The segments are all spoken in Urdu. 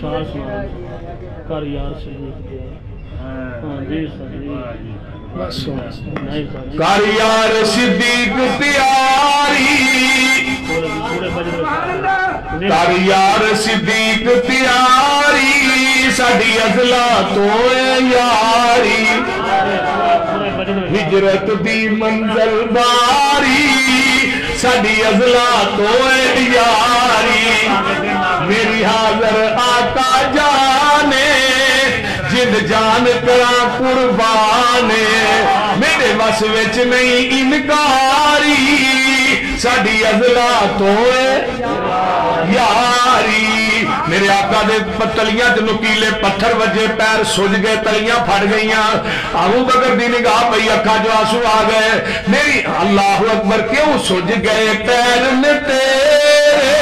اشعار سنا کر یار صدیق ہاں جی بس کر یار صدیق تیاری کر یار صدیق تیاری ساڈی ازلا تو یاری ہجرت دی منزل باری ساڈی ازلا تو یاری میری حاضر آقا جانے جن جان کرا قربانے میرے بس وچ نہیں انکاری ساڈی ازلا تو یاری میرے آقا دے تلیاں تے نکیلے پتھر وجے پیر سج گئے تلیاں پھڑ گئیاں ابو بکر دی نگاہ پئی اکھاں جو آنسو آ گئے میری اللہ اکبر کیوں سج گئے پیر نے تیرے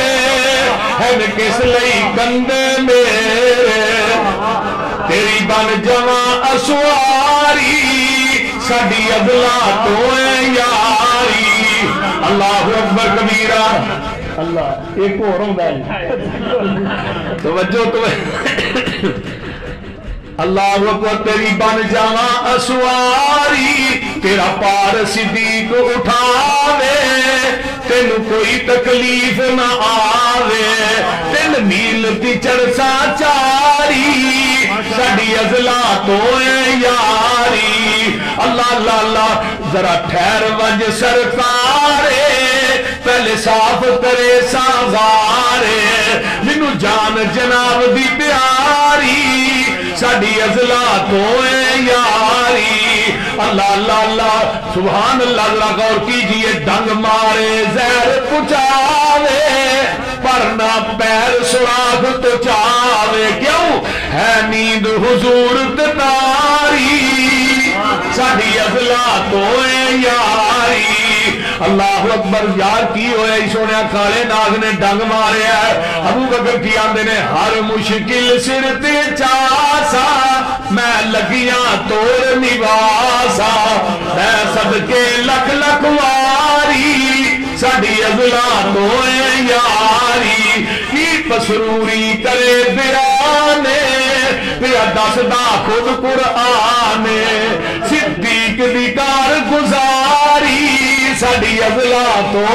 ہیں کس لئی کندے میرے تیری بن جواں اسواری ساڈی ازلا تو یاری اللہ اکبر کبیرہ اللہ ایک اور ہوندہ ہے توجہ اللہ اکبر تیری بن جاواں اسواری تیرا پار صدیق اٹھاوے تینو کوئی تکلیف نہ آوے تین میل دی چرسا چاری ساڈی ازلا تو یاری اللہ اللہ اللہ ذرا ٹھہر وج سرکارے پہلے صاف کرے ساغارے جنو جان جناب دی پیاری ساڈی ازلا تو یاری اللہ اللہ اللہ سبحان اللہ ذرا غور کیجئے ڈنگ مارے زہر پچاوے پر نہ پیر سراغ تو چاوے کیوں ہے نیند حضور تاری ساڈی ازلا تو یاری اللہ اکبر یار کی ہوئے سونے کالے ناز نے ڈنگ مارے ہے ابو بکر کی آندے نے ہر مشکل سر تے چاسا میں لگیاں توڑ نواسا میں صدقے لکھ لکھ واری ساڈی ازلا تو یاری کی پسروری کرے بیانے پیا دس دا خود قرآن صدیق دی کار گزاری ساڈی ازلا تو